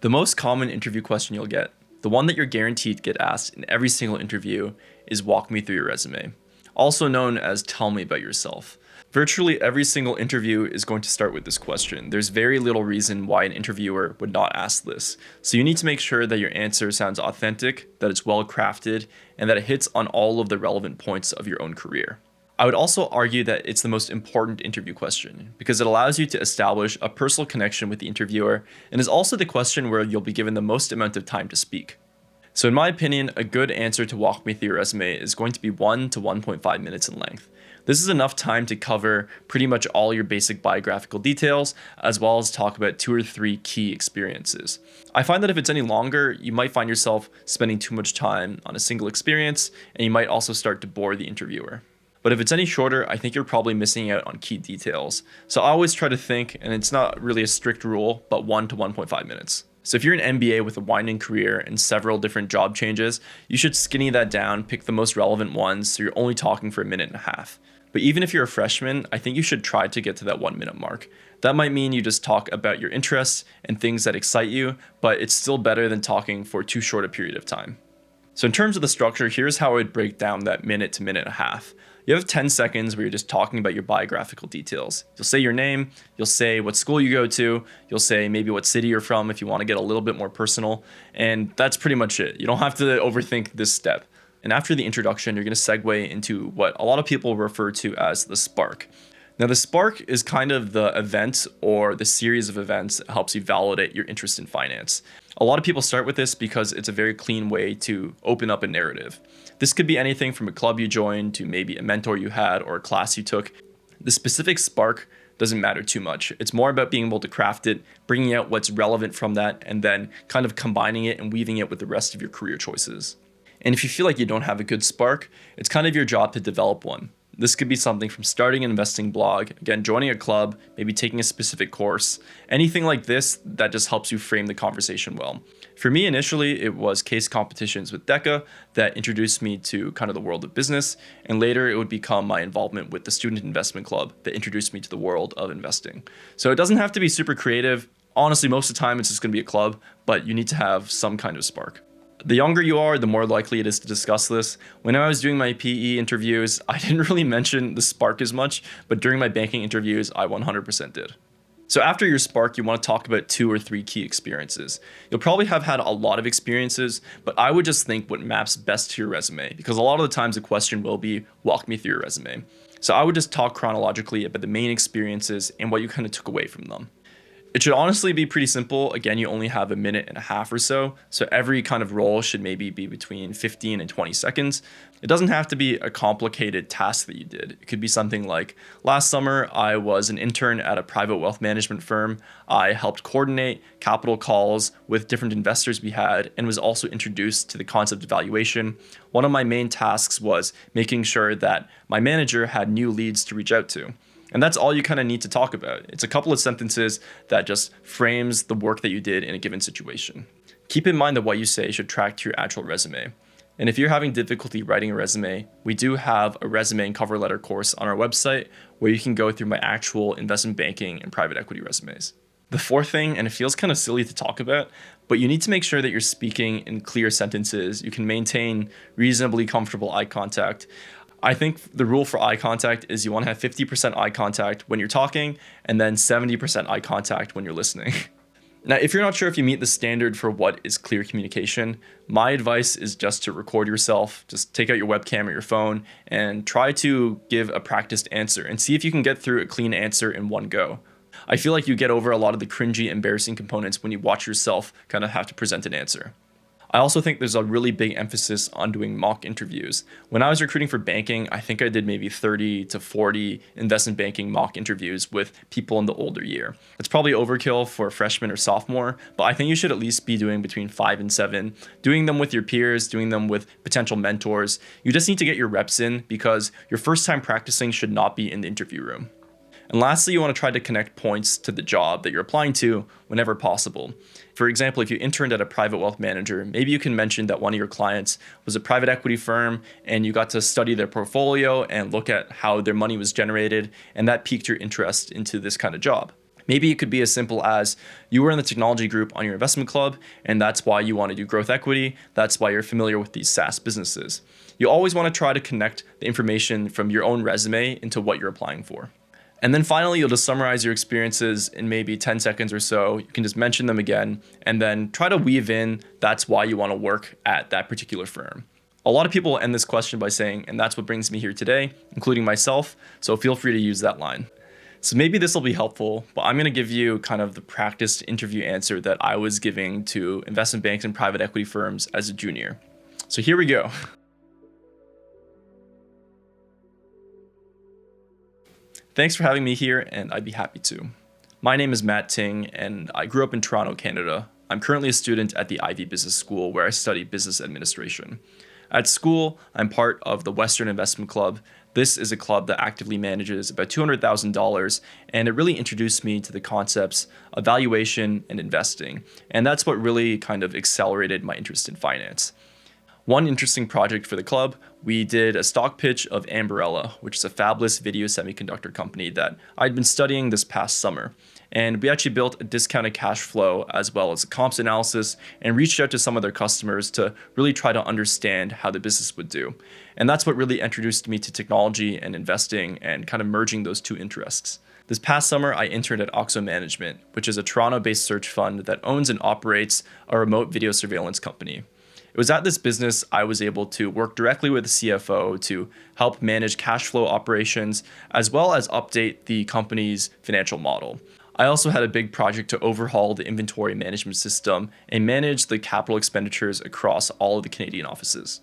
The most common interview question you'll get, the one that you're guaranteed to get asked in every single interview, is walk me through your resume, also known as tell me about yourself. Virtually every single interview is going to start with this question. There's very little reason why an interviewer would not ask this. So you need to make sure that your answer sounds authentic, that it's well crafted, and that it hits on all of the relevant points of your own career. I would also argue that it's the most important interview question because it allows you to establish a personal connection with the interviewer and is also the question where you'll be given the most amount of time to speak. So in my opinion, a good answer to walk me through your resume is going to be 1 to 1.5 minutes in length. This is enough time to cover pretty much all your basic biographical details, as well as talk about 2 or 3 key experiences. I find that if it's any longer, you might find yourself spending too much time on a single experience, and you might also start to bore the interviewer. But if it's any shorter, I think you're probably missing out on key details. So I always try to think, and it's not really a strict rule, but 1 to 1.5 minutes. So if you're an MBA with a winding career and several different job changes, you should skinny that down, pick the most relevant ones, so you're only talking for a minute and a half. But even if you're a freshman, I think you should try to get to that 1 minute mark. That might mean you just talk about your interests and things that excite you, but it's still better than talking for too short a period of time. So in terms of the structure, here's how I would break down that minute to minute and a half. You have 10 seconds where you're just talking about your biographical details. You'll say your name, you'll say what school you go to, you'll say maybe what city you're from if you want to get a little bit more personal, and that's pretty much it. You don't have to overthink this step. And after the introduction, you're going to segue into what a lot of people refer to as the spark. Now, the spark is kind of the event or the series of events that helps you validate your interest in finance. A lot of people start with this because it's a very clean way to open up a narrative. This could be anything from a club you joined to maybe a mentor you had or a class you took. The specific spark doesn't matter too much. It's more about being able to craft it, bringing out what's relevant from that, and then kind of combining it and weaving it with the rest of your career choices. And if you feel like you don't have a good spark, it's kind of your job to develop one. This could be something from starting an investing blog, again, joining a club, maybe taking a specific course, anything like this that just helps you frame the conversation well. For me, initially, it was case competitions with DECA that introduced me to kind of the world of business, and later it would become my involvement with the Student Investment Club that introduced me to the world of investing. So it doesn't have to be super creative. Honestly, most of the time, it's just going to be a club, but you need to have some kind of spark. The younger you are, the more likely it is to discuss this. When I was doing my PE interviews, I didn't really mention the spark as much, but during my banking interviews, I 100% did. So after your spark, you want to talk about 2 or 3 key experiences. You'll probably have had a lot of experiences, but I would just think what maps best to your resume, because a lot of the times the question will be, walk me through your resume. So I would just talk chronologically about the main experiences and what you kind of took away from them. It should honestly be pretty simple. Again, you only have a minute and a half or so every kind of role should maybe be between 15 and 20 seconds. It doesn't have to be a complicated task that you did. It could be something like, last summer, I was an intern at a private wealth management firm. I helped coordinate capital calls with different investors we had and was also introduced to the concept of valuation. One of my main tasks was making sure that my manager had new leads to reach out to. And that's all you kind of need to talk about. It's a couple of sentences that just frames the work that you did in a given situation. Keep in mind that what you say should track to your actual resume. And if you're having difficulty writing a resume, we do have a resume and cover letter course on our website where you can go through my actual investment banking and private equity resumes. The fourth thing, and it feels kind of silly to talk about, but you need to make sure that you're speaking in clear sentences. You can maintain reasonably comfortable eye contact. I think the rule for eye contact is you want to have 50% eye contact when you're talking and then 70% eye contact when you're listening. Now, if you're not sure if you meet the standard for what is clear communication, my advice is just to record yourself. Just take out your webcam or your phone and try to give a practiced answer and see if you can get through a clean answer in one go. I feel like you get over a lot of the cringy, embarrassing components when you watch yourself kind of have to present an answer. I also think there's a really big emphasis on doing mock interviews. When I was recruiting for banking, I think I did maybe 30 to 40 investment banking mock interviews with people in the older year. It's probably overkill for a freshman or sophomore, but I think you should at least be doing between 5 and 7, doing them with your peers, doing them with potential mentors. You just need to get your reps in because your first time practicing should not be in the interview room. And lastly, you want to try to connect points to the job that you're applying to whenever possible. For example, if you interned at a private wealth manager, maybe you can mention that one of your clients was a private equity firm and you got to study their portfolio and look at how their money was generated, and that piqued your interest into this kind of job. Maybe it could be as simple as you were in the technology group on your investment club, and that's why you want to do growth equity. That's why you're familiar with these SaaS businesses. You always want to try to connect the information from your own resume into what you're applying for. And then finally, you'll just summarize your experiences in maybe 10 seconds or so. You can just mention them again, and then try to weave in that's why you want to work at that particular firm. A lot of people end this question by saying, and that's what brings me here today, including myself, so feel free to use that line. So maybe this will be helpful, but I'm going to give you kind of the practiced interview answer that I was giving to investment banks and private equity firms as a junior. So here we go. Thanks for having me here, and I'd be happy to. My name is Matt Ting, and I grew up in Toronto, Canada. I'm currently a student at the Ivy Business School, where I study business administration. At school, I'm part of the Western Investment Club. This is a club that actively manages about $200,000, and it really introduced me to the concepts of valuation and investing. And that's what really kind of accelerated my interest in finance. One interesting project for the club, we did a stock pitch of Ambarella, which is a fabless video semiconductor company that I'd been studying this past summer. And we actually built a discounted cash flow as well as a comps analysis and reached out to some of their customers to really try to understand how the business would do. And that's what really introduced me to technology and investing and kind of merging those two interests. This past summer, I interned at Oxo Management, which is a Toronto-based search fund that owns and operates a remote video surveillance company. It was at this business I was able to work directly with the CFO to help manage cash flow operations as well as update the company's financial model. I also had a big project to overhaul the inventory management system and manage the capital expenditures across all of the Canadian offices.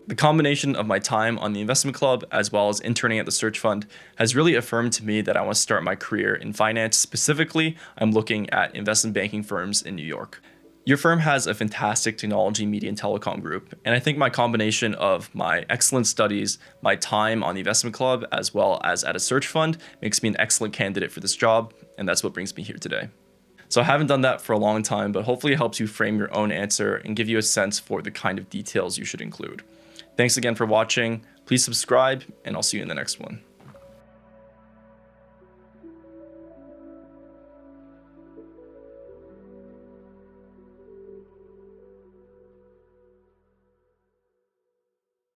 The combination of my time on the investment club as well as interning at the search fund has really affirmed to me that I want to start my career in finance. Specifically, I'm looking at investment banking firms in New York. Your firm has a fantastic technology, media, and telecom group, and I think my combination of my excellent studies, my time on the investment club, as well as at a search fund makes me an excellent candidate for this job, and that's what brings me here today. So I haven't done that for a long time, but hopefully it helps you frame your own answer and give you a sense for the kind of details you should include. Thanks again for watching. Please subscribe, and I'll see you in the next one.